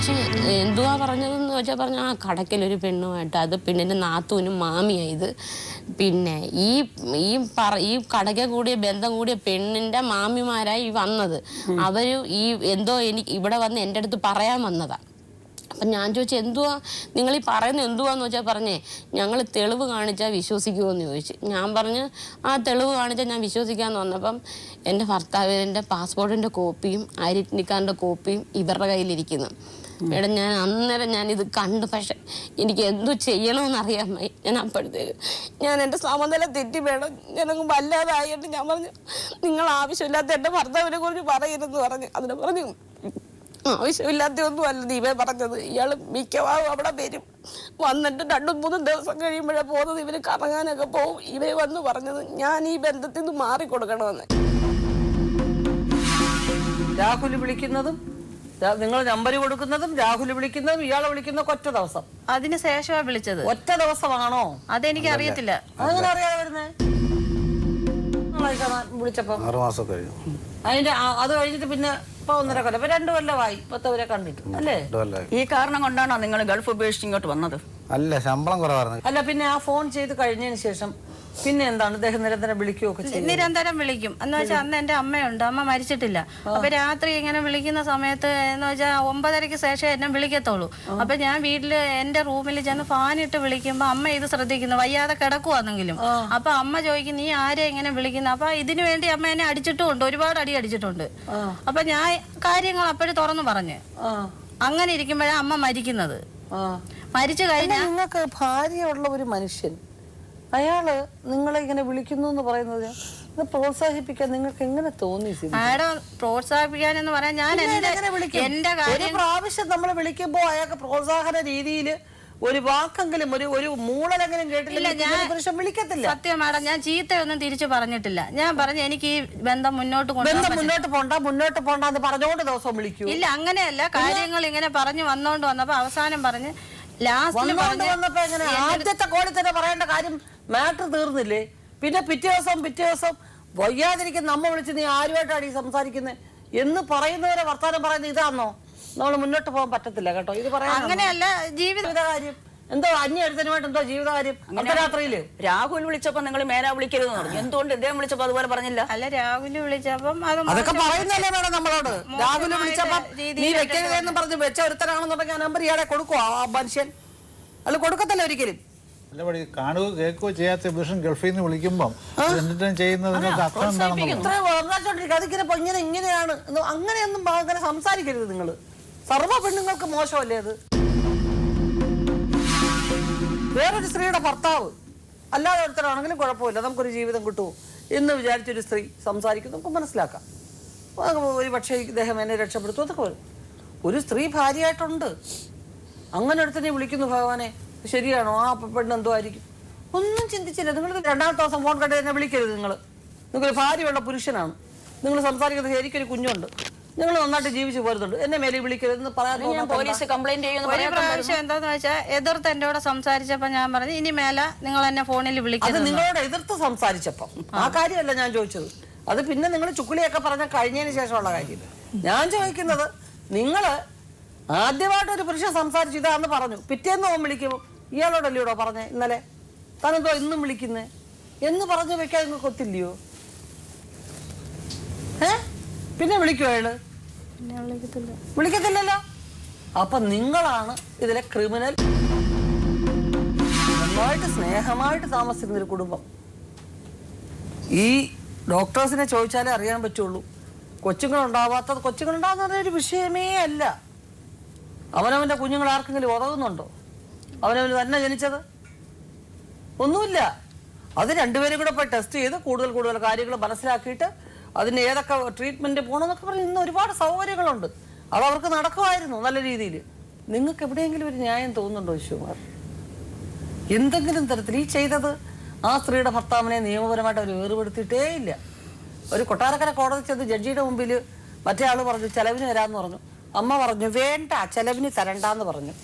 ചോദിച്ചു എന്തുവാ പറഞ്ഞതെന്ന് വെച്ചാൽ പറഞ്ഞു ആ കടക്കലൊരു പെണ്ണുമായിട്ട് അത് പെണ്ണിൻ്റെ നാത്തൂനും മാമിയായത് പിന്നെ ഈ കടയ്ക്ക കൂടിയ ബന്ധം കൂടിയ പെണ്ണിൻ്റെ മാമിമാരായി വന്നത് അവർ ഈ എന്തോ എനിക്ക് ഇവിടെ വന്ന് എൻ്റെ അടുത്ത് പറയാൻ വന്നതാണ്. അപ്പം ഞാൻ ചോദിച്ചു എന്തുവാ നിങ്ങൾ ഈ പറയുന്നത് എന്തുവാന്ന് വെച്ചാൽ പറഞ്ഞേ ഞങ്ങൾ തെളിവ് കാണിച്ചാൽ വിശ്വസിക്കുമോ എന്ന് ചോദിച്ചു. ഞാൻ പറഞ്ഞു ആ തെളിവ് കാണിച്ചാൽ ഞാൻ വിശ്വസിക്കാമെന്ന് വന്നപ്പം എൻ്റെ ഭർത്താവിൻ്റെ പാസ്പോർട്ടിൻ്റെ കോപ്പിയും ഐഡൻറ്റി കാർഡിൻ്റെ കോപ്പിയും ഇവരുടെ കയ്യിലിരിക്കുന്നു. മേഡം ഞാൻ അന്നേരം ഞാനിത് കണ്ടു. പക്ഷെ എനിക്ക് എന്തു ചെയ്യണമെന്നറിയാൻ വയ്യ. ഞാൻ അപ്പോഴത്തേക്ക് ഞാൻ എൻ്റെ സമനില തെറ്റി മേഡം ഞാനങ്ങ് വല്ലാതായിട്ട് ഞാൻ പറഞ്ഞു നിങ്ങൾ ആവശ്യമില്ലാത്ത എൻ്റെ ഭർത്താവിനെ കുറിച്ച് പറയരുതെന്ന് പറഞ്ഞു. അതിനെ പറഞ്ഞു ആവശ്യമില്ലാത്ത ഒന്നും അല്ല ദീപേ പറഞ്ഞത്. ഇയാൾ മിക്കവാറും അവിടെ വരും, വന്നിട്ട് 2-3 ദിവസം കഴിയുമ്പോഴേ പോകുന്നത്. ഇവർ കറങ്ങാനൊക്കെ പോകും. ഇവർ വന്ന് പറഞ്ഞത് ഞാൻ ഈ ബന്ധത്തിൽ നിന്ന് മാറിക്കൊടുക്കണമെന്ന്. രാഹുൽ വിളിക്കുന്നതും നിങ്ങൾ നമ്പർ കൊടുക്കുന്നതും രാഹുൽ വിളിക്കുന്നതും ഇയാളെ വിളിക്കുന്ന ഒറ്റ ദിവസം അതിന് ശേഷമാണ് വിളിച്ചത്. ഒറ്റ ദിവസമാണോ? അതെനിക്ക് അറിയത്തില്ല. അങ്ങനെ അറിയാതെ വരുന്നേ വിളിച്ചപ്പോ 6 മാസം കഴിഞ്ഞു. അതിന്റെ അത് കഴിഞ്ഞിട്ട് പിന്നെ ഇപ്പൊ 1.5 കൊല്ലം, ഇപ്പൊ 2 കൊല്ലമായി ഇപ്പത്തവരെ കണ്ടിട്ട് അല്ലേ? ഈ കാരണം കൊണ്ടാണോ നിങ്ങൾ ഗൾഫ് ഉപേക്ഷിച്ച് ഇങ്ങോട്ട് വന്നത്? അല്ല, ശമ്പളം കുറവായിരുന്നു. അല്ല, പിന്നെ ആ ഫോൺ ചെയ്ത് കഴിഞ്ഞതിന് ശേഷം പിന്നെ എന്താണ് ഇദ്ദേഹം നിരന്തരം വിളിക്കുകയൊക്കെ ചെയ്യും? നിരന്തരം വിളിക്കും. എന്ന് വെച്ചാൽ അന്ന് എന്റെ അമ്മയുണ്ട്, അമ്മ മരിച്ചിട്ടില്ല. അപ്പൊ രാത്രി ഇങ്ങനെ വിളിക്കുന്ന സമയത്ത് എന്ന് വെച്ചാൽ 9:30-ക്ക് ശേഷം എന്നെ വിളിക്കത്തുള്ളൂ. അപ്പൊ ഞാൻ വീട്ടില് എന്റെ റൂമിൽ ചെന്ന് ഫാനിട്ട് വിളിക്കുമ്പോ അമ്മ ഇത് ശ്രദ്ധിക്കുന്നു, വയ്യാതെ കിടക്കുവാന്നെങ്കിലും. അപ്പൊ അമ്മ ചോദിക്കും നീ ആരെ ഇങ്ങനെ വിളിക്കുന്നു? അപ്പൊ ഇതിനു വേണ്ടി അമ്മ എന്നെ അടിച്ചിട്ടുമുണ്ട്, ഒരുപാട് അടി അടിച്ചിട്ടുണ്ട്. അപ്പൊ ഞാൻ കാര്യങ്ങൾ അപ്പോഴും തുറന്നു പറഞ്ഞു. അങ്ങനെ ഇരിക്കുമ്പോഴാണ് അമ്മ മരിക്കുന്നത്. മരിച്ചു കഴിഞ്ഞാൽ നിങ്ങൾക്ക് ഭാര്യയുള്ള ഒരു മനുഷ്യൻ അയാള് നിങ്ങളെ ഇങ്ങനെ വിളിക്കുന്നു എന്ന് പറയുന്നത് പ്രോത്സാഹിപ്പിക്കാൻ നിങ്ങൾക്ക് എങ്ങനെ തോന്നി? മാഡം പ്രോത്സാഹിപ്പിക്കാൻ എന്ന് പറയാൻ ഞാൻ എന്റെ ഒരു പ്രാവശ്യം നമ്മൾ വിളിക്കുമ്പോ അയാൾക്ക് പ്രോത്സാഹന രീതിയിൽ ഒരു വാക്കെങ്കിലും ഒരു മൂളലെങ്കിലും കേട്ടില്ല പുരുഷൻ വിളിക്കത്തില്ല. സത്യം മാഡം, ഞാൻ ചീത്തയൊന്നും തിരിച്ചു പറഞ്ഞിട്ടില്ല. ഞാൻ പറഞ്ഞു എനിക്ക് ഈ ബന്ധം മുന്നോട്ട് മുന്നോട്ട് പോണ്ട എന്ന് പറഞ്ഞോണ്ട് ദിവസം വിളിക്കൂ. ഇല്ല, അങ്ങനെയല്ല. കാര്യങ്ങൾ ഇങ്ങനെ പറഞ്ഞു വന്നപ്പോ അവസാനം പറഞ്ഞ് ആദ്യത്തെ കോളിൽ തന്നെ പറയേണ്ട കാര്യം മാറ്റർ തീർന്നില്ലേ? പിന്നെ പിറ്റേ ദിവസം വയ്യാതിരിക്കുന്ന നമ്മ വിളിച്ച് നീ ആരുമായിട്ടാണ് ഈ സംസാരിക്കുന്നത് എന്ന് പറയുന്നവരെ വർത്താനം പറയുന്നത് ഇതാണോ? നമ്മൾ മുന്നോട്ട് പോകാൻ പറ്റത്തില്ല കേട്ടോ. ഇത് പറയാൻ അങ്ങനെയല്ല. ജീവിതകാര്യം എന്തോ അന്യരുത്തനുമായിട്ട് എന്തോ ജീവിതകാര്യം. അർദ്ധരാത്രിയില് രാഹുൽ വിളിച്ചപ്പോ നിങ്ങൾ മേന വിളിക്കരുതെന്ന് പറഞ്ഞു. എന്തുകൊണ്ട് ഇദ്ദേഹം വിളിച്ചപ്പോ അതുപോലെ പറഞ്ഞില്ല? അല്ല, രാഹുൽ വിളിച്ചപ്പം അതൊക്കെ പറയുന്നല്ലേ വേണം നമ്മളോട്. രാഹുൽ വിളിച്ചപ്പോ നീ വെക്കരുതെന്ന് പറഞ്ഞ് വെച്ച ഒരുത്തരാണെന്നുണ്ടെങ്കിൽ ആ നമ്പർ ഇയാളെ കൊടുക്കുവോ ആ മനുഷ്യൻ? അല്ല, കൊടുക്കത്തില്ല ഒരിക്കലും. കാണുകയോ കേൾക്കുകയോ ചെയ്യാത്ത പുരുഷൻ ഗൾഫിൽ നിന്ന് വിളിക്കുമ്പം ചെയ്യുന്നതിനൊക്കെ അർത്ഥം എന്താണെന്ന് അതിങ്ങനെ ഇങ്ങനെയാണ് അങ്ങനെയൊന്നും അങ്ങനെ സംസാരിക്കരുത് നിങ്ങൾ. സർവ്വ പെണ്ണുങ്ങൾക്ക് മോശമല്ലേ അത്? വേറൊരു സ്ത്രീയുടെ ഭർത്താവ് അല്ലാതെ ഒരുത്തരാണെങ്കിലും കുഴപ്പമില്ല, നമുക്കൊരു ജീവിതം കിട്ടുമോ എന്ന് വിചാരിച്ചൊരു സ്ത്രീ സംസാരിക്കും, നമുക്ക് മനസ്സിലാക്കാം. ഒരു പക്ഷേ ഇദ്ദേഹം എന്നെ രക്ഷപ്പെടുത്തും, അതൊക്കെ വരും. ഒരു സ്ത്രീ ഭാര്യയായിട്ടുണ്ട്, അങ്ങനെ ഒരുത്തനെ വിളിക്കുന്നു. ഭഗവാനെ, ശരിയാണോ? ആ പെണ്ണ് എന്തോ ആയിരിക്കും. ഒന്നും ചിന്തിച്ചില്ല. നിങ്ങൾ 2ാമത്തെ ദിവസം ഫോൺ കണ്ട് എന്നെ വിളിക്കരുത്. നിങ്ങൾക്കൊരു ഭാര്യയുള്ള പുരുഷനാണ്, നിങ്ങൾ സംസാരിക്കുന്നത് ശരിക്കൊരു കുഞ്ഞുണ്ട്, നിങ്ങൾ നന്നായിട്ട് ജീവിച്ചു പോരുന്നുണ്ട്, എന്നെ മേലെ വിളിക്കരുതെന്ന് പറയാൻ പോലീസ് കംപ്ലൈന്റ് ഒരു പ്രാവശ്യം എന്താന്ന് വെച്ചാൽ എതിർത്ത് എന്റെ കൂടെ സംസാരിച്ചപ്പോ ഞാൻ പറഞ്ഞു ഇനി മേലെ നിങ്ങൾ എന്നെ ഫോണിൽ വിളിക്കുന്നത്. അത് നിങ്ങളോട് എതിർത്ത് സംസാരിച്ചപ്പോ ആ കാര്യമല്ല ഞാൻ ചോദിച്ചത്. അത് പിന്നെ നിങ്ങൾ ചുക്കുളിയൊക്കെ പറഞ്ഞ കഴിഞ്ഞതിന് ശേഷമുള്ള കാര്യം. ഞാൻ ചോദിക്കുന്നത്, നിങ്ങള് ആദ്യമായിട്ട് ഒരു പുരുഷൻ സംസാരിച്ചു ഇതാന്ന് പറഞ്ഞു, പിറ്റേന്ന് ഓൻ വിളിക്കുമ്പോൾ ഇയാളോടല്ലോടോ പറഞ്ഞേ ഇന്നലെ താനെന്തോ ഇന്നും വിളിക്കുന്നേ എന്ന് പറഞ്ഞു വെക്കാൻ നിങ്ങൾക്ക് ഒത്തില്ലയോ? പിന്നെ വിളിക്കുവോ അയാള്? വിളിക്കത്തില്ലല്ലോ. അപ്പൊ നിങ്ങളാണ് ഇതിലെ ക്രിമിനൽ. നന്നായിട്ട് സ്നേഹമായിട്ട് താമസിക്കുന്ന ഒരു കുടുംബം. ഈ ഡോക്ടേഴ്സിനെ ചോദിച്ചാലേ അറിയാൻ പറ്റുള്ളൂ. കൊച്ചുങ്ങളുണ്ടാകുന്ന ഒരു വിഷയമേ അല്ല. അവനവന്റെ കുഞ്ഞുങ്ങൾ ആർക്കെങ്കിലും ഉറങ്ങുന്നുണ്ടോ? അവനവന് തന്നെ ജനിച്ചത് ഒന്നുമില്ല. അത് രണ്ടുപേരും കൂടെ പോയി ടെസ്റ്റ് ചെയ്ത് കൂടുതൽ കാര്യങ്ങൾ മനസ്സിലാക്കിയിട്ട് അതിന് ഏതൊക്കെ ട്രീറ്റ്മെന്റ് പോകണമെന്നൊക്കെ പറഞ്ഞ് ഇന്ന് ഒരുപാട് സൗകര്യങ്ങളുണ്ട്. അതവർക്ക് നടക്കുമായിരുന്നു നല്ല രീതിയിൽ. നിങ്ങൾക്ക് എവിടെയെങ്കിലും ഒരു ന്യായം തോന്നുന്നുണ്ടോ ശിവകുമാർ? എന്തെങ്കിലും തരത്തിൽ ഈ ചെയ്തത് ആ സ്ത്രീയുടെ ഭർത്താവിനെ നിയമപരമായിട്ട് അവർ വേർപെടുത്തിയിട്ടേ ഇല്ല. ഒരു കൊട്ടാരക്കര കോടതി ചെന്ന് ജഡ്ജിയുടെ മുമ്പിൽ മറ്റേ ആള് പറഞ്ഞു ചെലവിന് തരാമെന്ന് പറഞ്ഞു. അമ്മ പറഞ്ഞു വേണ്ട, ചെലവിന് തരണ്ടെന്ന് പറഞ്ഞു.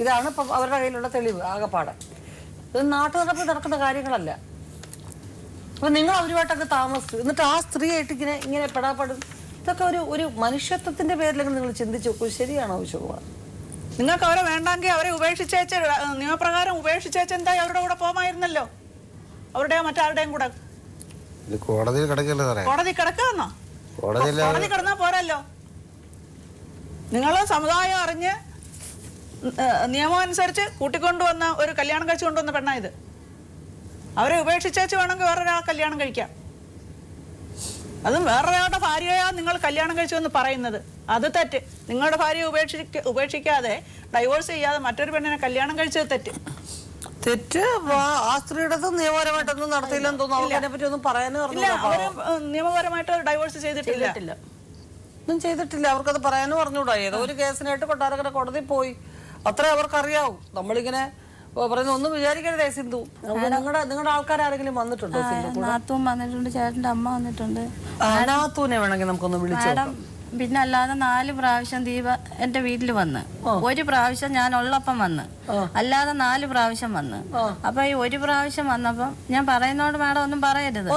ഇതാണ് ഇപ്പം അവരുടെ കയ്യിലുള്ള തെളിവ് ആകെപ്പാടെ. ഇത് നാട്ടുനടപ്പ് നടക്കുന്ന കാര്യങ്ങളല്ല. അപ്പൊ നിങ്ങൾ അവരുമായിട്ടൊക്കെ താമസിച്ചു, എന്നിട്ട് ആ സ്ത്രീയായിട്ട് ഇങ്ങനെ പെടാപ്പെടും. ഇതൊക്കെ ഒരു മനുഷ്യത്വത്തിന്റെ പേരിലെങ്കിലും നിങ്ങൾ ചിന്തിച്ചു നോക്കൂ. ശരിയാണോ ശിവകുമാർ? നിങ്ങൾക്ക് അവരെ വേണ്ടെങ്കിൽ അവരെ ഉപേക്ഷിച്ചേച്ച് നിയമപ്രകാരം ഉപേക്ഷിച്ചേച്ച് എന്താ അവരുടെ കൂടെ പോകാമായിരുന്നല്ലോ. അവരുടെയോ മറ്റാരുടെയും കൂടെ. കോടതിയിൽ കിടക്കല്ലേ സാറേ? കോടതി കിടക്കാന്നോ? കോടതി കിടന്നാ പോരല്ലോ. നിങ്ങൾ സമുദായം അറിഞ്ഞ് നിയമം അനുസരിച്ച് കൂട്ടിക്കൊണ്ടുവന്ന ഒരു കല്യാണം കഴിച്ചു കൊണ്ടുവന്ന പെണ്ണാ ഇത്. അവരെ ഉപേക്ഷിച്ചേച്ച് വേണമെങ്കിൽ വേറൊരാളെ കല്യാണം കഴിക്കാം. അതും വേറൊരാളുടെ ഭാര്യയാ നിങ്ങൾ കല്യാണം കഴിച്ചു എന്ന് പറയുന്നത് അത് തെറ്റ്. നിങ്ങളുടെ ഭാര്യയെ ഉപേക്ഷിക്കാതെ ഡൈവോഴ്സ് ചെയ്യാതെ മറ്റൊരു പെണ്ണിനെ കല്യാണം കഴിച്ചത് തെറ്റ്. തെറ്റ് ആ സ്ത്രീയുടെ നിയമപരമായിട്ടൊന്നും നടത്തിയില്ലെന്ന് തോന്നുന്നു. അതിനെ പറ്റി ഒന്നും പറയാനും ഇല്ല, അവര് നിയമപരമായിട്ട് ഡൈവോഴ്സ് ചെയ്തിട്ടില്ല. ഒന്നും ചെയ്തിട്ടില്ല. അവർക്കത് പറയാനും പറഞ്ഞുകൂടാ. ഏതോ ഒരു കേസിനായിട്ട് കൊട്ടാരക്കര കോടതി പോയി, അത്രേ അവർക്കറിയാവൂ. നമ്മളിങ്ങനെ പറയുന്ന ഒന്നും വിചാരിക്കരുതേ സിന്ധു. നിങ്ങളുടെ ആൾക്കാരെങ്കിലും വന്നിട്ടുണ്ടോ? നാത്തൂൻ വന്നിട്ടുണ്ട്, ചേട്ടന്റെ അമ്മ വന്നിട്ടുണ്ട്. നാത്തൂനെ വേണമെങ്കിൽ നമുക്കൊന്ന് വിളിച്ചു. പിന്നെ അല്ലാതെ 4 പ്രാവശ്യം ദീപ എന്റെ വീട്ടിൽ വന്ന്, 1 പ്രാവശ്യം ഞാൻ ഉള്ളപ്പം വന്ന്, അല്ലാതെ 4 പ്രാവശ്യം വന്ന്. അപ്പൊ ഈ 1 പ്രാവശ്യം വന്നപ്പം ഞാൻ പറയുന്നോണ്ട് മാഡം ഒന്നും പറയരുത്.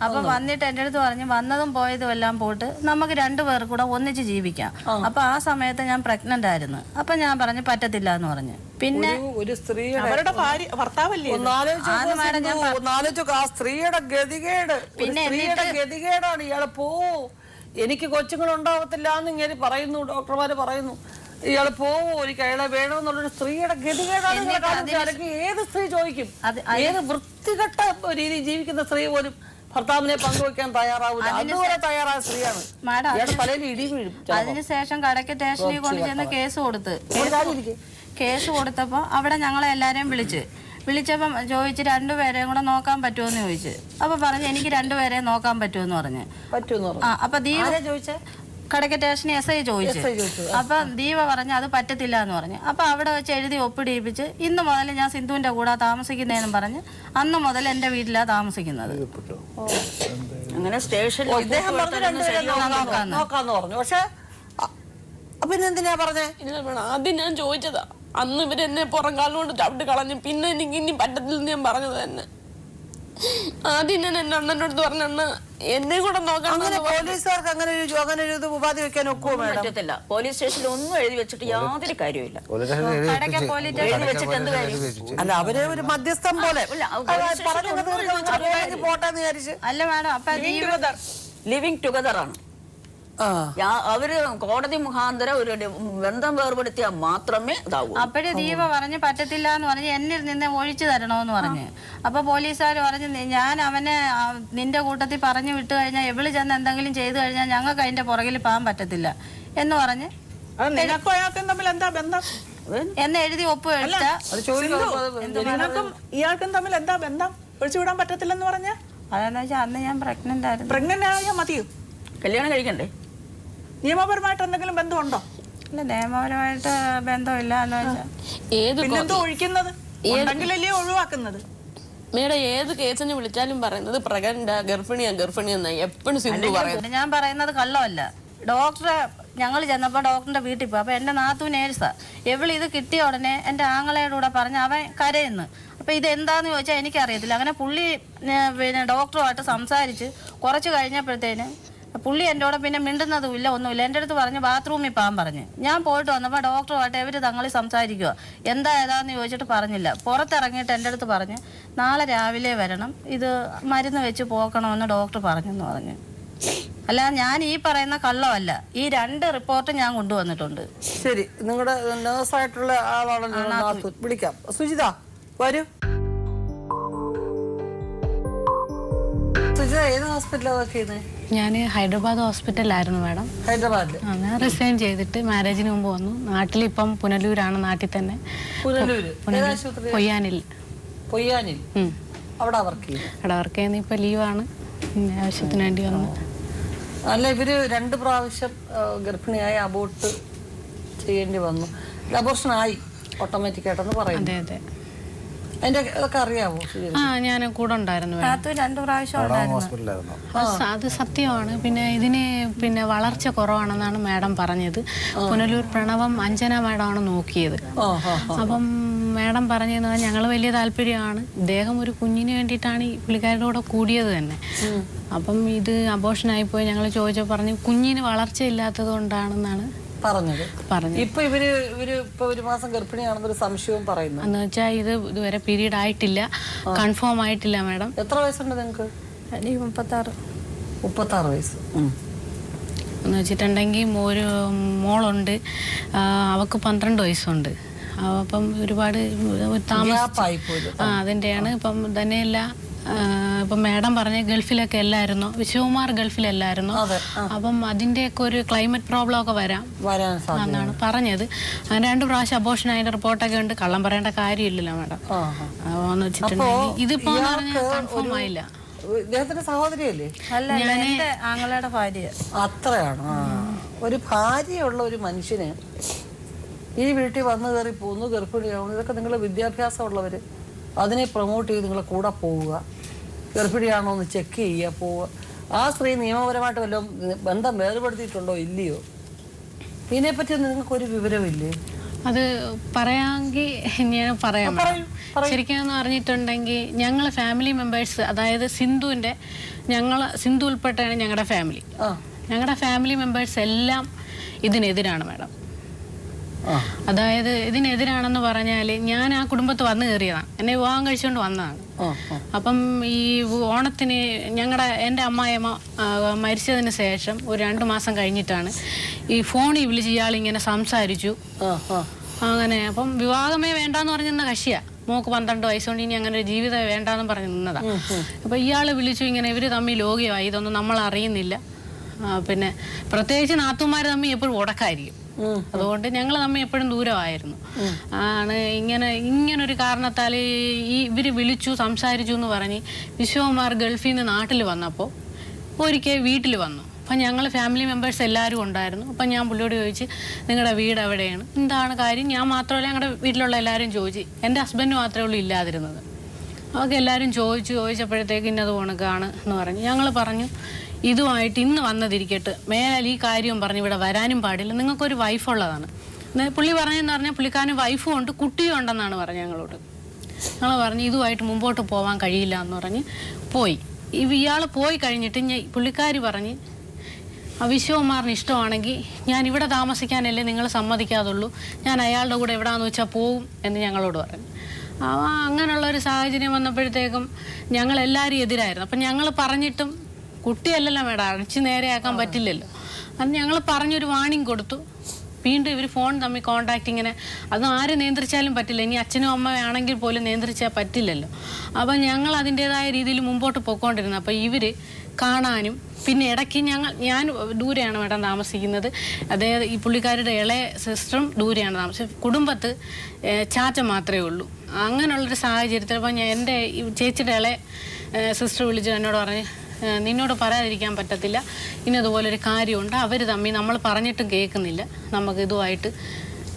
അപ്പൊ വന്നിട്ട് എന്റെ അടുത്ത് പറഞ്ഞു വന്നതും പോയതും എല്ലാം പോയിട്ട് നമുക്ക് 2 പേർ കൂടെ ഒന്നിച്ച് ജീവിക്കാം. അപ്പൊ ആ സമയത്ത് ഞാൻ പ്രഗ്നന്റ് ആയിരുന്നു. അപ്പൊ ഞാൻ പറഞ്ഞു പറ്റത്തില്ല എന്ന് പറഞ്ഞു. പിന്നെ ഒരു സ്ത്രീ അവരുടെ ഭർത്താവല്ലേ ആ സ്ത്രീയുടെ ഗതികേട്, പിന്നെ ഗതികേടാണ്. ഇയാളെ എനിക്ക് കൊച്ചുങ്ങൾ ഉണ്ടാവത്തില്ല എന്ന് ഇങ്ങനെ പറയുന്നു, ഡോക്ടർമാര് പറയുന്നു. ഇയാള് പോവോ, എനിക്ക് അയാളെ വേണമെന്നുള്ളൊരു സ്ത്രീയുടെ ഗതികേടാണ്. ഏത് സ്ത്രീ ചോദിക്കും? ഏത് വൃത്തികെട്ട രീതിയിൽ ജീവിക്കുന്ന സ്ത്രീ പോലും ഭർത്താവിനെ പങ്കുവെക്കാൻ തയ്യാറാവില്ല. അതുപോലെ തയ്യാറായ സ്ത്രീയാണ്. തലയിൽ ഇടി വീഴും. അതിനുശേഷം കടയ്ക്ക് സ്റ്റേഷനിൽ കൊണ്ട് ചെന്ന് കേസ് കൊടുത്തപ്പോ അവിടെ ഞങ്ങളെ എല്ലാരെയും വിളിച്ചപ്പം ചോദിച്ച് 2 പേരെയും കൂടെ നോക്കാൻ പറ്റുമെന്ന് ചോദിച്ചു. അപ്പൊ പറഞ്ഞു എനിക്ക് 2 പേരെ നോക്കാൻ പറ്റുമെന്ന് പറഞ്ഞു. അപ്പൊ ദീപ കടയ്ക്ക് സ്റ്റേഷനിൽ SI ചോദിച്ചു. അപ്പൊ ദീപ പറഞ്ഞു അത് പറ്റത്തില്ല എന്ന് പറഞ്ഞു. അപ്പൊ അവിടെ വെച്ച് എഴുതി ഒപ്പിടിയിപ്പിച്ച് ഇന്ന് മുതൽ ഞാൻ സിന്ധുവിന്റെ കൂടെ താമസിക്കുന്നതെന്നും പറഞ്ഞ് അന്ന് മുതൽ എന്റെ വീട്ടിലാ താമസിക്കുന്നത്. അങ്ങനെ സ്റ്റേഷനിൽ നോക്കാന്ന് പറഞ്ഞു. പക്ഷെ പിന്നെന്തിനാ പറഞ്ഞേ? ആദ്യം ഞാൻ ചോദിച്ചതാ. അന്ന് ഇവരെന്നെ പുറംകാലം കൊണ്ട് ചവിട്ടി കളഞ്ഞു. പിന്നെ എനിക്ക് ഇനി പറ്റത്തില്ലെന്ന് ഞാൻ പറഞ്ഞത് തന്നെ. ആദ്യം ഞാൻ എന്റെ അണ്ണൻ്റെ അടുത്ത് പറഞ്ഞ അണ്ണ എന്നെ കൂടെ നോക്കണം. പോലീസുകാർക്ക് അങ്ങനെ ഒരു ഉപാധി വെക്കാൻ ഒക്കുമോ? പറ്റത്തില്ല. പോലീസ് സ്റ്റേഷനിൽ ഒന്നും എഴുതി വെച്ചിട്ട് യാതൊരു കാര്യമില്ല. അല്ല, അവരെ ഒരു മധ്യസ്ഥം പോലെ പോട്ടെന്ന് വിചാരിച്ചു. അല്ല മാഡം, അപ്പൊ ലിവിങ് ടുഗദർ ആണ് അവര്. കോടതി മുഖാന്തരം ഒരു ബന്ധം വേർപെടുത്തിയാൽ മാത്രമേ ഇതാവൂ. അപ്പോഴേ ദീപ പറഞ്ഞ് പറ്റത്തില്ല എന്ന് പറഞ്ഞ് എന്നിൽ നിന്ന് ഒഴിച്ചു തരണമെന്ന് പറഞ്ഞ്. അപ്പൊ പോലീസുകാർ പറഞ്ഞ് ഞാൻ അവനെ നിന്റെ കൂട്ടത്തിൽ പറഞ്ഞു വിട്ടു കഴിഞ്ഞാൽ എവിളി ചെന്ന് എന്തെങ്കിലും ചെയ്തു കഴിഞ്ഞാൽ ഞങ്ങൾക്ക് അതിന്റെ പുറകിൽ പോകാൻ പറ്റത്തില്ല എന്ന് പറഞ്ഞ് എന്ന് എഴുതി ഒപ്പ് ഇയാൾക്കും തമ്മിൽ എന്താ ബന്ധം? ഒഴിച്ചുവിടാൻ പറ്റത്തില്ലെന്ന് പറഞ്ഞ അതെന്ന് വെച്ചാൽ അന്ന് ഞാൻ പ്രഗ്നന്റ് ആയിരുന്നു. പ്രഗ്നന്റ് ആയാൽ മതിയോ? കല്യാണം കഴിക്കണ്ടേ? നിയമപരമായിട്ട് എന്തെങ്കിലും ബന്ധമുണ്ടോ? ഇല്ല, നിയമപരമായിട്ട് ബന്ധമില്ല എന്ന് വെച്ചാൽ പിന്നെന്തോ ഒഴിക്കുന്നത്? ഉണ്ടെങ്കിലല്ലേ ഒഴിവാക്കുന്നത്. മേഡം ഏത് കേസിന് വിളിച്ചാലും പറയുന്നത് പ്രഗ്നന്റാ, ഗർഭിണിയെന്നാ എപ്പോഴും സിന്ധു പറയുന്നത്. ഞാൻ പറയുന്നത് കള്ളമല്ല. ഡോക്ടറെ ഞങ്ങൾ ചെന്നപ്പോൾ ഡോക്ടറിന്റെ വീട്ടിൽ പോയി. അപ്പൊ എന്റെ നാത്തു നേഴ്സാ. ഇത് കിട്ടിയ ഉടനെ എന്റെ ആങ്ങളയുടെ കൂടെ പറഞ്ഞ് അവൻ കരയുന്നു. അപ്പൊ ഇത് എന്താന്ന് ചോദിച്ചാൽ എനിക്കറിയത്തില്ല. അങ്ങനെ പുള്ളി പിന്നെ ഡോക്ടറുമായിട്ട് സംസാരിച്ച് കുറച്ച് കഴിഞ്ഞപ്പോഴത്തേന് പുള്ളി എൻ്റെ കൂടെ പിന്നെ മിണ്ടുന്നതുമില്ല, ഒന്നുമില്ല. എൻ്റെ അടുത്ത് പറഞ്ഞ് ബാത്റൂമിൽ പോകാൻ പറഞ്ഞ്. ഞാൻ പോയിട്ട് വന്നപ്പോൾ ഡോക്ടറുമായിട്ട് ഇവർ തങ്ങളിൽ സംസാരിക്കുക. ഏതാന്ന് ചോദിച്ചിട്ട് പറഞ്ഞില്ല. പുറത്തിറങ്ങിയിട്ട് എൻ്റെ അടുത്ത് പറഞ്ഞ് നാളെ രാവിലെ വരണം, ഇത് മരുന്ന് വെച്ച് പോക്കണമെന്ന് ഡോക്ടർ പറഞ്ഞെന്ന് പറഞ്ഞു. അല്ല, ഞാൻ ഈ പറയുന്ന കള്ളമല്ല. ഈ 2 റിപ്പോർട്ട് ഞാൻ കൊണ്ടുവന്നിട്ടുണ്ട്. ശരി, നിങ്ങളുടെ നേഴ്സായിട്ടുള്ള ആളാണല്ലോ. വിളിക്കാം. സുജിത വരൂ. സുജിത ഏത് ഹോസ്പിറ്റലാണ് വർക്ക് ചെയ്യുന്നത്? ഞാൻ ഹൈദരാബാദ് ഹോസ്പിറ്റലിലായിരുന്നു മാഡം. ഹൈദരാബാദിൽ ഞാൻ റിസൈൻ ചെയ്തിട്ട് മാരേജിന് മുമ്പ് വന്നു. നാട്ടിലിപ്പം പുനലൂരാണ്. നാട്ടിൽ തന്നെ പൊയ്യാനിൽ അവിടെ വർക്ക് ചെയ്യുന്നു. ഇപ്പൊ ലീവാണ്, ആവശ്യത്തിന് വേണ്ടി വന്നു. അല്ല, ഇവര് 2 പ്രാവശ്യം ഗർഭിണിയായി അബോർട്ട് ചെയ്യേണ്ടി വന്നു. അബോർഷൻ ആയി ഓട്ടോമാറ്റിക്കായിട്ടെന്ന് പറയുന്നു. അതെ അതെ. അതിന്റെ അതൊക്കെ അറിയാമോ? ഞാൻ കൂടെ ഉണ്ടായിരുന്നു. 2 പ്രാവശ്യം അത് സത്യമാണ്. പിന്നെ ഇതിന് വളർച്ച കുറവാണെന്നാണ് മാഡം പറഞ്ഞത്. പുനലൂർ പ്രണവം അഞ്ജന മാഡമാണ് നോക്കിയത്. അപ്പം മാഡം പറഞ്ഞതെന്ന് പറഞ്ഞാൽ ഞങ്ങൾ വലിയ താല്പര്യമാണ്. ഇദ്ദേഹം ഒരു കുഞ്ഞിന് വേണ്ടിയിട്ടാണ് ഈ പുള്ളിക്കാരുടെ കൂടിയത് തന്നെ. അപ്പം ഇത് അബോർഷനായിപ്പോയി. ഞങ്ങൾ ചോദിച്ചപ്പോൾ പറഞ്ഞു കുഞ്ഞിന് വളർച്ച ഇല്ലാത്തത് കൊണ്ടാണെന്നാണ് പറഞ്ഞത്. പറഞ്ഞു. ഇപ്പൊ ഇവര് ഇപ്പൊ ഒരു മാസം ഗർഭിണിയാണെന്നൊരു സംശയവും പറയുന്നു. എന്ന് വെച്ചാൽ ഇതുവരെ പീരീഡ് ആയിട്ടില്ല, കൺഫേം ആയിട്ടില്ല മാഡം. എത്ര വയസ്സുണ്ട് നിങ്ങൾക്ക്? 36 വയസ്സ്. എന്ന് വെച്ചിട്ടുണ്ടെങ്കിൽ ഒരു മോളുണ്ട്, അവൾക്ക് 12 വയസ്സുണ്ട്. അപ്പം ഒരുപാട് താമസം അതിൻ്റെയാണ്. ഇപ്പം തന്നെയല്ല, ഇപ്പം മാഡം പറഞ്ഞ ഗൾഫിലൊക്കെ അല്ലായിരുന്നോ, വിശ്വകുമാർ ഗൾഫിലല്ലായിരുന്നോ, അപ്പം അതിൻ്റെയൊക്കെ ഒരു ക്ലൈമറ്റ് പ്രോബ്ലം ഒക്കെ വരാൻ എന്നാണ് പറഞ്ഞത്. അങ്ങനെ 2 പ്രാവശ്യം അബോർഷൻ അതിൻ്റെ റിപ്പോർട്ടൊക്കെ ഉണ്ട്. കള്ളം പറയേണ്ട കാര്യമില്ലല്ലോ മാഡം. എന്ന് വെച്ചിട്ടുണ്ടെങ്കിൽ ഇതിപ്പോ കൺഫേം ആയില്ല. ഇദ്ദേഹത്തിന്റെ സഹോദരിയല്ലേ? അല്ല, എന്റെ ആങ്ങളുടെ ഭാര്യ. അത്രയാണ്. ഒരു ഭാര്യയുള്ള ഒരു മനുഷ്യന് ഈ വീട്ടിൽ വന്നു കയറി പോകുന്നു, ഗർഭിണിയാവുന്നു. ഇതൊക്കെ നിങ്ങൾ വിദ്യാഭ്യാസമുള്ളവര് അതിനെ പ്രൊമോട്ട് ചെയ്ത് നിങ്ങളെ കൂടെ പോവുക, ഗർഭിണിയാണോ എന്ന് ചെക്ക് ചെയ്യുക, പോവുക. ആ സ്ത്രീ നിയമപരമായിട്ട് വല്ലതും ബന്ധം വേർപെടുത്തിയിട്ടുണ്ടോ ഇല്ലയോ? ഇതിനെപ്പറ്റി നിങ്ങൾക്കൊരു വിവരമില്ലേ? അത് പറയാമെങ്കിൽ ഞാൻ പറയാം. ശരിക്കും പറഞ്ഞിട്ടുണ്ടെങ്കിൽ ഞങ്ങൾ ഫാമിലി മെമ്പേഴ്സ്, അതായത് സിന്ധു ഉൾപ്പെട്ടാണ് ഞങ്ങളുടെ ഫാമിലി. ഞങ്ങളുടെ ഫാമിലി മെമ്പേഴ്സ് എല്ലാം ഇതിനെതിരാണ് മാഡം. അതായത് ഇതിനെതിരാണെന്ന് പറഞ്ഞാൽ ഞാൻ ആ കുടുംബത്ത് വന്നു കയറിയതാണ്, എന്നെ വിവാഹം കഴിച്ചുകൊണ്ട് വന്നതാണ്. അപ്പം ഈ ഓണത്തിന് എൻ്റെ അമ്മായിയമ്മ മരിച്ചതിന് ശേഷം ഒരു 2 മാസം കഴിഞ്ഞിട്ടാണ് ഈ ഫോണിൽ വിളിച്ച് ഇയാളിങ്ങനെ സംസാരിച്ചു. അങ്ങനെ അപ്പം വിവാഹമേ വേണ്ടാന്ന് പറഞ്ഞ കക്ഷിയാ. മോക്ക് 12 വയസ്സുകൊണ്ട് ഇനി അങ്ങനെ ഒരു ജീവിതം വേണ്ടാന്ന് പറഞ്ഞ് നിന്നതാ. അപ്പൊ ഇയാള് വിളിച്ചു ഇങ്ങനെ ഇവര് തമ്മിൽ ലോകിയമായി, ഇതൊന്നും നമ്മൾ അറിയുന്നില്ല. പിന്നെ പ്രത്യേകിച്ച് നാത്തുമാര് തമ്മിൽ എപ്പോഴും ഉടക്കായിരിക്കും. അതുകൊണ്ട് ഞങ്ങൾ തമ്മിൽ എപ്പോഴും ദൂരമായിരുന്നു. ആണ് ഇങ്ങനൊരു കാരണത്താൽ ഇവര് വിളിച്ചു സംസാരിച്ചു എന്ന് പറഞ്ഞ് വിശ്വകുമാർ ഗൾഫിൽ നിന്ന് നാട്ടിൽ വന്നപ്പോൾ ഒരിക്കൽ വീട്ടിൽ വന്നു. അപ്പം ഞങ്ങൾ ഫാമിലി മെമ്പേഴ്സ് എല്ലാവരും ഉണ്ടായിരുന്നു. അപ്പം ഞാൻ പുള്ളിയോട് ചോദിച്ച് നിങ്ങളുടെ വീട് എവിടെയാണ്, എന്താണ് കാര്യം? ഞാൻ മാത്രമല്ല, ഞങ്ങളുടെ വീട്ടിലുള്ള എല്ലാവരും ചോദിച്ചു. എൻ്റെ ഹസ്ബൻഡ് മാത്രമേ ഉള്ളൂ ഇല്ലാതിരുന്നത്. അവർക്ക് എല്ലാവരും ചോദിച്ചപ്പോഴത്തേക്ക് ഇന്നത് കണക്കാണ് എന്ന് പറഞ്ഞു. ഞങ്ങൾ പറഞ്ഞു ഇതുമായിട്ട് ഇന്ന് വന്നതിരിക്കട്ടെ, മേലാൽ ഈ കാര്യവും പറഞ്ഞ് ഇവിടെ വരാനും പാടില്ല, നിങ്ങൾക്കൊരു വൈഫുള്ളതാണ്. പുള്ളി പറഞ്ഞതെന്ന് പറഞ്ഞാൽ പുള്ളിക്കാരന് വൈഫും ഉണ്ട് കുട്ടിയും ഉണ്ടെന്നാണ് പറഞ്ഞത് ഞങ്ങളോട്. ഞങ്ങൾ പറഞ്ഞു ഇതുമായിട്ട് മുമ്പോട്ട് പോകാൻ കഴിയില്ല എന്ന് പറഞ്ഞ് പോയി. ഇയാൾ പോയി കഴിഞ്ഞിട്ട് പുള്ളിക്കാരി പറഞ്ഞ് വിശ്വകുമാറിന് ഇഷ്ടമാണെങ്കിൽ ഞാൻ ഇവിടെ താമസിക്കാനല്ലേ നിങ്ങൾ സമ്മതിക്കാതുള്ളൂ, ഞാൻ അയാളുടെ കൂടെ എവിടെയാണെന്ന് വെച്ചാൽ പോവും എന്ന് ഞങ്ങളോട് പറഞ്ഞു. അങ്ങനെയുള്ളൊരു സാഹചര്യം വന്നപ്പോഴത്തേക്കും ഞങ്ങളെല്ലാവരും എതിരായിരുന്നു. അപ്പം ഞങ്ങൾ പറഞ്ഞിട്ടും കുട്ടിയല്ലല്ലോ മേഡം, അടിച്ച് നേരെയാക്കാൻ പറ്റില്ലല്ലോ. അത് ഞങ്ങൾ പറഞ്ഞൊരു വാണിംഗ് കൊടുത്തു. വീണ്ടും ഇവർ ഫോൺ തമ്മിൽ കോണ്ടാക്ട് ഇങ്ങനെ, അതും ആരും നിയന്ത്രിച്ചാലും പറ്റില്ല. ഇനി അച്ഛനും അമ്മയാണെങ്കിൽ പോലും നിയന്ത്രിച്ചാൽ പറ്റില്ലല്ലോ. അപ്പം ഞങ്ങൾ അതിൻ്റെതായ രീതിയിൽ മുമ്പോട്ട് പോയിക്കൊണ്ടിരുന്നു. അപ്പോൾ ഇവർ കാണാനും പിന്നെ ഇടയ്ക്ക് ഞാൻ ദൂരെയാണ് മേഡം താമസിക്കുന്നത്. അതായത് ഈ പുള്ളിക്കാരുടെ ഇളയ സിസ്റ്ററും ദൂരെയാണ് താമസിച്ചത്. കുടുംബത്ത് ചാച്ച മാത്രമേ ഉള്ളൂ. അങ്ങനെയുള്ളൊരു സാഹചര്യത്തിൽ അപ്പോൾ എൻ്റെ ചേച്ചിയുടെ ഇളയ സിസ്റ്റർ വിളിച്ച് എന്നോട് പറഞ്ഞ് നിന്നോട് പറയാതിരിക്കാൻ പറ്റത്തില്ല, ഇന്നതുപോലൊരു കാര്യമുണ്ട്, അവർ തമ്മിൽ നമ്മൾ പറഞ്ഞിട്ടും കേൾക്കുന്നില്ല, നമുക്ക് ഇതുമായിട്ട്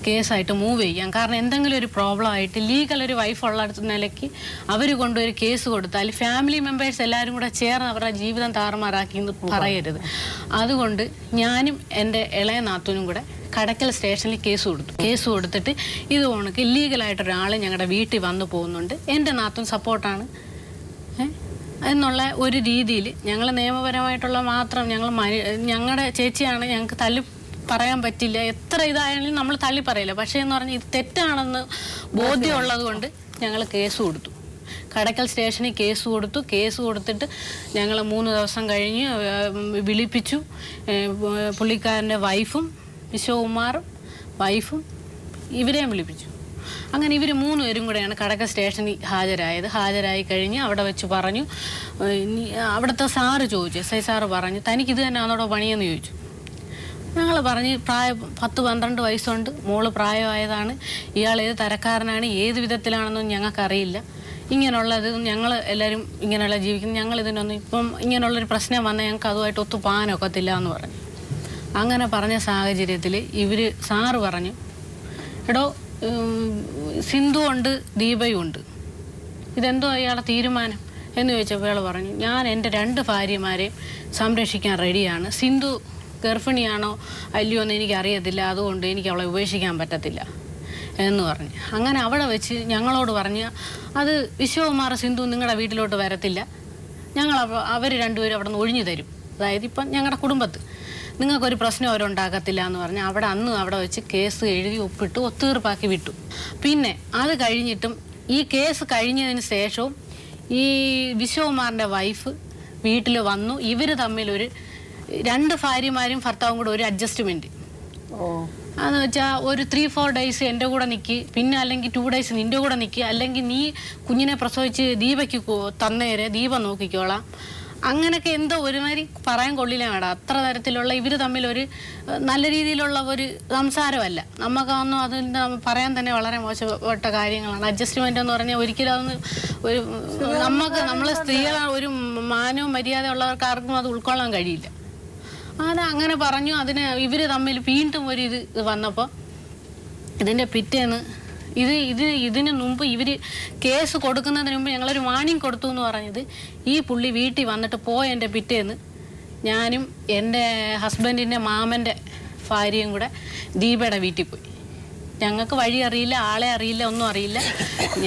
കേസായിട്ട് മൂവ് ചെയ്യാം. കാരണം എന്തെങ്കിലും ഒരു പ്രോബ്ലം ആയിട്ട് ലീഗൽ ഒരു വൈഫുള്ള നിലയ്ക്ക് അവർ കൊണ്ടൊരു കേസ് കൊടുത്താൽ ഫാമിലി മെമ്പേഴ്സ് എല്ലാവരും കൂടെ ചേർന്ന് അവരുടെ ജീവിതം താറുമാറാക്കി എന്ന് പറയരുത്. അതുകൊണ്ട് ഞാനും എൻ്റെ ഇളയ നാത്തൂനും കൂടെ കടക്കൽ സ്റ്റേഷനിൽ കേസ് കൊടുത്തിട്ട് ഇത് കണക്ക് ഇല്ലീഗലായിട്ടൊരാൾ ഞങ്ങളുടെ വീട്ടിൽ വന്നു പോകുന്നുണ്ട്, എൻ്റെ നാത്തൂൻ സപ്പോർട്ടാണ് എന്നുള്ള ഒരു രീതിയിൽ ഞങ്ങൾ നിയമപരമായിട്ടുള്ള മാത്രം ഞങ്ങളുടെ ചേച്ചിയാണ്, ഞങ്ങൾക്ക് തല്ലി പറയാൻ പറ്റില്ല, എത്ര ഇതായാലും നമ്മൾ തള്ളി പറയില്ല. പക്ഷേ എന്ന് പറഞ്ഞാൽ ഇത് തെറ്റാണെന്ന് ബോധ്യമുള്ളത് കൊണ്ട് ഞങ്ങൾ കേസ് കൊടുത്തു. കടക്കൽ സ്റ്റേഷനിൽ കേസ് കൊടുത്തിട്ട് ഞങ്ങൾ 3 ദിവസം കഴിഞ്ഞ് വിളിപ്പിച്ചു. പുള്ളിക്കാരൻ്റെ വൈഫും വിശ്വകുമാറും വൈഫും ഇവരെയും വിളിപ്പിച്ചു. അങ്ങനെ ഇവർ 3 പേരും കൂടെയാണ് കടക്കൽ സ്റ്റേഷനിൽ ഹാജരായി കഴിഞ്ഞ് അവിടെ വെച്ച് പറഞ്ഞു. അവിടുത്തെ സാറ് ചോദിച്ചു, SI സാറ് പറഞ്ഞു തനിക്കിത് തന്നെ ആണോടോ പണിയെന്ന് ചോദിച്ചു. ഞങ്ങൾ പറഞ്ഞ് 10-12 വയസ്സുണ്ട്, മോള് പ്രായമായതാണ്, ഇയാൾ ഏത് തരക്കാരനാണ് ഏത് വിധത്തിലാണെന്നും ഞങ്ങൾക്കറിയില്ല, ഇങ്ങനെയുള്ളത് ഞങ്ങൾ എല്ലാവരും ഇങ്ങനെയുള്ള ജീവിക്കുന്നു, ഞങ്ങളിതിനൊന്നും ഇപ്പം ഇങ്ങനെയുള്ളൊരു പ്രശ്നം വന്നാൽ ഞങ്ങൾക്ക് അതുമായിട്ട് ഒത്തുപോകാനൊക്കത്തില്ല എന്ന് പറഞ്ഞു. അങ്ങനെ പറഞ്ഞ സാഹചര്യത്തിൽ സാറ് പറഞ്ഞു എടോ സിന്ധു ഉണ്ട് ദീപയും ഉണ്ട്, ഇതെന്തോ അയാളെ തീരുമാനം എന്ന് ചോദിച്ചപ്പോൾ അയാൾ പറഞ്ഞു ഞാൻ എൻ്റെ 2 ഭാര്യമാരെയും സംരക്ഷിക്കാൻ റെഡിയാണ്, സിന്ധു ഗർഭിണിയാണോ അല്ലയോ എന്ന് എനിക്കറിയത്തില്ല, അതുകൊണ്ട് എനിക്ക് അവളെ ഉപേക്ഷിക്കാൻ പറ്റത്തില്ല എന്ന് പറഞ്ഞു. അങ്ങനെ അവിടെ വെച്ച് ഞങ്ങളോട് പറഞ്ഞ് അത് വിശ്വകുമാർ സിന്ധു നിങ്ങളുടെ വീട്ടിലോട്ട് വരത്തില്ല, അവർ 2 പേരും അവിടെ നിന്ന് ഒഴിഞ്ഞു തരും, അതായത് ഇപ്പം ഞങ്ങളുടെ കുടുംബത്ത് നിങ്ങൾക്കൊരു പ്രശ്നം അവരുണ്ടാക്കത്തില്ല എന്ന് പറഞ്ഞ് അവിടെ വെച്ച് കേസ് എഴുതി ഒപ്പിട്ട് ഒത്തുതീർപ്പാക്കി വിട്ടു. പിന്നെ അത് കഴിഞ്ഞിട്ടും ഈ കേസ് കഴിഞ്ഞതിന് ശേഷവും ഈ വിശ്വകുമാറിൻ്റെ വൈഫ് വീട്ടിൽ വന്നു. ഇവർ തമ്മിലൊരു 2 ഭാര്യമാരും ഭർത്താവും കൂടെ ഒരു അഡ്ജസ്റ്റ്മെൻറ്റ്. അതെന്ന് വെച്ചാൽ ഒരു 3-4 ഡേയ്സ് എൻ്റെ കൂടെ നിൽക്കി, പിന്നെ അല്ലെങ്കിൽ 2 ഡേയ്സ് നിൻ്റെ കൂടെ നിൽക്കുക, അല്ലെങ്കിൽ നീ കുഞ്ഞിനെ പ്രസവിച്ച് ദീപയ്ക്ക് തന്നേരെ ദീപ നോക്കിക്കോളാം. അങ്ങനെയൊക്കെ എന്തോ ഒരുമാതിരി പറയാൻ കൊള്ളില്ല മേഡം. അത്ര തരത്തിലുള്ള ഇവർ തമ്മിലൊരു നല്ല രീതിയിലുള്ള ഒരു സംസാരമല്ല. നമുക്കൊന്നും അതിൻ്റെ പറയാൻ തന്നെ വളരെ മോശപ്പെട്ട കാര്യങ്ങളാണ്. അഡ്ജസ്റ്റ്മെൻ്റ് എന്ന് പറഞ്ഞാൽ ഒരിക്കലും അതൊന്ന് ഒരു നമ്മളെ സ്ത്രീകൾ ഒരു മാനവും മര്യാദ ഉള്ളവർക്ക് ആർക്കും അത് ഉൾക്കൊള്ളാൻ കഴിയില്ല. അങ്ങനെ പറഞ്ഞു. ഇവർ തമ്മിൽ വീണ്ടും ഒരു ഇത് വന്നപ്പോൾ ഇതിൻ്റെ പിറ്റേന്ന് ഇതിന് മുമ്പ് ഇവർ കേസ് കൊടുക്കുന്നതിന് മുമ്പ് ഞങ്ങളൊരു വാണിംഗ് കൊടുത്തു എന്ന് പറഞ്ഞത് ഈ പുള്ളി വീട്ടിൽ വന്നിട്ട് പോയതിൻ്റെ പിറ്റേന്ന് ഞാനും എൻ്റെ ഹസ്ബൻഡിൻ്റെ മാമൻ്റെ ഭാര്യയും കൂടെ ദീപയുടെ വീട്ടിൽ പോയി. ഞങ്ങൾക്ക് വഴി അറിയില്ല, ആളെ അറിയില്ല, ഒന്നും അറിയില്ല.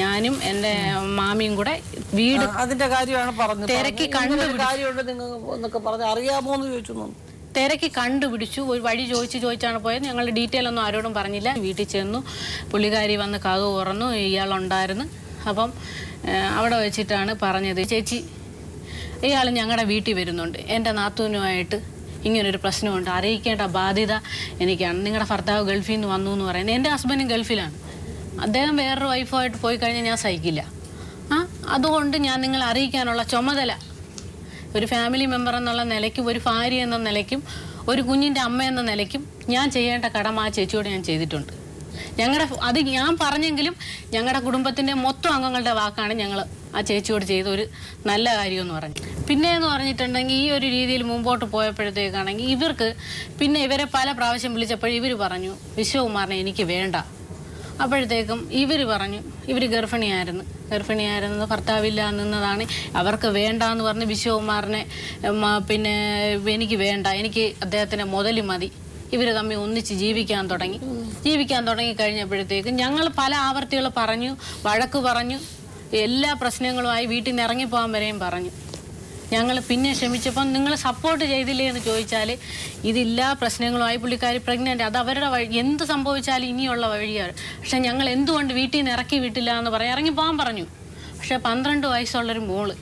ഞാനും എൻ്റെ മാമിയും കൂടെ വീട് അതിന്റെ കാര്യമാണ് പറഞ്ഞത്. തിരക്കി കാര്യമുണ്ട് നിങ്ങൾക്ക് പറഞ്ഞ് അറിയാമോ എന്ന് ചോദിച്ചു. തിരക്കി കണ്ടുപിടിച്ചു. ഒരു വഴി ചോദിച്ചാണ് പോയത്. ഞങ്ങൾ ഡീറ്റെയിൽ ഒന്നും ആരോടും പറഞ്ഞില്ല. വീട്ടിൽ ചെന്നു. പുള്ളിക്കാരി വന്ന് കഥ തുറന്നു. ഇയാളുണ്ടായിരുന്നു. അപ്പം അവിടെ വെച്ചിട്ടാണ് പറഞ്ഞത്, ചേച്ചി ഇയാൾ ഞങ്ങളുടെ വീട്ടിൽ വരുന്നുണ്ട്, എൻ്റെ നാത്തൂനുമായിട്ട് ഇങ്ങനൊരു പ്രശ്നമുണ്ട്, അറിയിക്കേണ്ട ബാധ്യത എനിക്കാണ്. നിങ്ങളുടെ ഭർത്താവ് ഗൾഫിൽ നിന്ന് വന്നു എന്ന് പറയുന്നത്. എൻ്റെ ഹസ്ബൻഡും ഗൾഫിലാണ്. അദ്ദേഹം വേറൊരു വൈഫായിട്ട് പോയി കഴിഞ്ഞാൽ ഞാൻ സഹിക്കില്ല. അതുകൊണ്ട് ഞാൻ നിങ്ങളെ അറിയിക്കാനുള്ള ചുമതല ഒരു ഫാമിലി മെമ്പർ എന്നുള്ള നിലയ്ക്കും ഒരു ഭാര്യ എന്ന നിലയ്ക്കും ഒരു കുഞ്ഞിൻ്റെ അമ്മ എന്ന നിലയ്ക്കും ഞാൻ ചെയ്യേണ്ട കടമ ആ ചേച്ചിയോട് ഞാൻ ചെയ്തിട്ടുണ്ട്. അത് ഞാൻ പറഞ്ഞെങ്കിലും ഞങ്ങളുടെ കുടുംബത്തിൻ്റെ മൊത്തം അംഗങ്ങളുടെ വാക്കാണ് ഞങ്ങൾ ആ ചേച്ചിയോട് ചെയ്ത ഒരു നല്ല കാര്യമെന്ന് പറഞ്ഞു. പിന്നെ എന്ന് പറഞ്ഞിട്ടുണ്ടെങ്കിൽ ഈ ഒരു രീതിയിൽ മുമ്പോട്ട് പോയപ്പോഴത്തേക്കാണെങ്കിൽ ഇവർക്ക് പിന്നെ ഇവരെ പല പ്രാവശ്യം വിളിച്ചപ്പോൾ ഇവർ പറഞ്ഞു വിശ്വകുമാറിനെ എനിക്ക് വേണ്ട. അപ്പോഴത്തേക്കും ഇവർ പറഞ്ഞു ഇവർ ഗർഭിണിയായിരുന്നു, ഭർത്താവില്ല നിന്നതാണ്, അവർക്ക് വേണ്ട എന്ന് പറഞ്ഞ് വിശ്വകുമാറിനെ പിന്നെ എനിക്ക് വേണ്ട, എനിക്ക് അദ്ദേഹത്തിൻ്റെ മുതൽ മതി. ഇവർ തമ്മിൽ ഒന്നിച്ച് ജീവിക്കാൻ തുടങ്ങി കഴിഞ്ഞപ്പോഴത്തേക്കും ഞങ്ങൾ പല ആവർത്തികൾ പറഞ്ഞു, വഴക്ക് പറഞ്ഞു, എല്ലാ പ്രശ്നങ്ങളുമായി വീട്ടിൽ നിന്ന് ഇറങ്ങിപ്പോകാൻ വരെയും പറഞ്ഞു. ഞങ്ങൾ പിന്നെ ക്ഷമിച്ചപ്പം നിങ്ങൾ സപ്പോർട്ട് ചെയ്തില്ലേ എന്ന് ചോദിച്ചാൽ ഇതില്ലാ പ്രശ്നങ്ങളുമായി പുള്ളിക്കാരി പ്രഗ്നൻ്റ്, അത് അവരുടെ വഴി, എന്ത് സംഭവിച്ചാലും ഇനിയുള്ള വഴിയാണ്. പക്ഷെ ഞങ്ങൾ എന്തുകൊണ്ട് വീട്ടിൽ നിന്ന് ഇറക്കി വിട്ടില്ല എന്ന് ഇറങ്ങിപ്പോകാൻ പറഞ്ഞു. പക്ഷെ 12 വയസ്സുള്ളൊരു മോള്,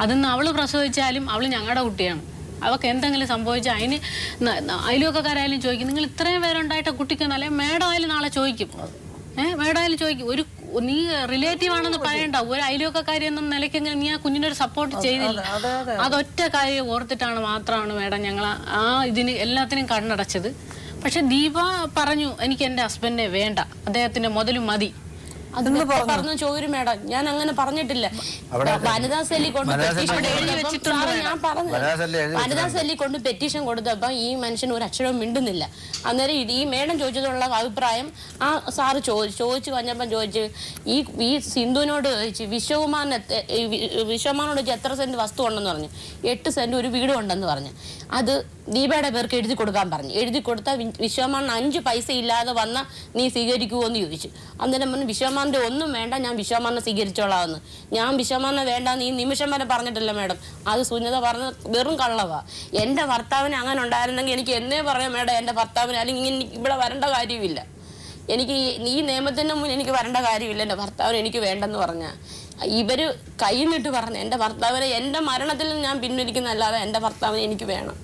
അതിന്ന് അവൾ പ്രസവിച്ചാലും അവൾ ഞങ്ങളുടെ കുട്ടിയാണ്. അവൾക്ക് എന്തെങ്കിലും സംഭവിച്ചാൽ അതിന് അയൽവക്കക്കാരായാലും ചോദിക്കും, നിങ്ങൾ ഇത്രയും പേരുണ്ടായിട്ട് കുട്ടിക്കൊന്നല്ലേ, മേഡം ആയാലും നാളെ ചോദിക്കും. മേഡം ആയാലും ചോദിക്കും, ഒരു നീ റിലേറ്റീവ് ആണെന്ന് പറയണ്ട, ഒരു അയൽവക്കക്കാരി എന്ന നിലയ്ക്കെങ്കിലും നീ ആ കുഞ്ഞിനൊരു സപ്പോർട്ട് ചെയ്തില്ല. അതൊറ്റ കാര്യം ഓർത്തിട്ടാണ് മാത്രമാണ് മേഡം ഞങ്ങൾ ഇതിന് എല്ലാത്തിനും കണ്ണടച്ചത്. പക്ഷെ ദീപ പറഞ്ഞു എനിക്ക് എൻ്റെ ഹസ്ബൻഡിനെ വേണ്ട, അദ്ദേഹത്തിൻ്റെ മുതലും മതി. അത് പറഞ്ഞു ചോദിച്ചു മേഡം, ഞാൻ അങ്ങനെ പറഞ്ഞിട്ടില്ല. വനിതാ സെല്ലിൽ കൊണ്ട് വനിതാ സെല്ലിൽ കൊണ്ട് പെറ്റീഷൻ കൊടുത്തപ്പം ഈ മനുഷ്യൻ ഒരു അക്ഷരവും മിണ്ടുന്നില്ല. അന്നേരം ഈ മേഡം ചോദിച്ചതുള്ള അഭിപ്രായം ആ സാറ് ചോദിച്ചു കഴിഞ്ഞപ്പം ചോദിച്ചു ഈ സിന്ധുവിനോട് ചോദിച്ചു വിശ്വകുമാറിനോട് എത്ര സെന്റ് വസ്തു ഉണ്ടെന്ന് പറഞ്ഞു. 8 സെന്റ് ഒരു വീടും ഉണ്ടെന്ന് പറഞ്ഞു. അത് ദീപയുടെ പേർക്ക് എഴുതി കൊടുക്കാൻ പറഞ്ഞു. എഴുതി കൊടുത്താൽ വിശ്വകുമാറിന് 5 പൈസ ഇല്ലാതെ വന്നാൽ നീ സ്വീകരിക്കുമോ എന്ന് ചോദിച്ചു. അന്നേരം പറഞ്ഞു വിശ്വകുമാറിൻ്റെ ഒന്നും വേണ്ട, ഞാൻ വിശ്വകുമാറിനെ സ്വീകരിച്ചോളാമെന്ന്. ഞാൻ വിശ്വകുമാറിനെ വേണ്ടാന്ന് ഈ നിമിഷം വരെ പറഞ്ഞിട്ടില്ല മേഡം. അത് സുനിത പറഞ്ഞ വെറും കള്ളവാ. എൻ്റെ ഭർത്താവിന് അങ്ങനെ ഉണ്ടായിരുന്നെങ്കിൽ എനിക്ക് എന്നേ പറയാം മേഡം, എൻ്റെ ഭർത്താവിന് അല്ലെങ്കിൽ ഇവിടെ വരേണ്ട കാര്യമില്ല. എനിക്ക് ഈ നിയമത്തിൻ്റെ മുന്നിൽ എനിക്ക് വരേണ്ട കാര്യമില്ല. എൻ്റെ ഭർത്താവിന് എനിക്ക് വേണ്ടെന്ന് പറഞ്ഞാൽ ഇവർ കൈ നിട്ട് പറഞ്ഞു എൻ്റെ ഭർത്താവിനെ എൻ്റെ മരണത്തിൽ ഞാൻ പിൻവലിക്കുന്നതല്ലാതെ എൻ്റെ ഭർത്താവിനെ എനിക്ക് വേണം.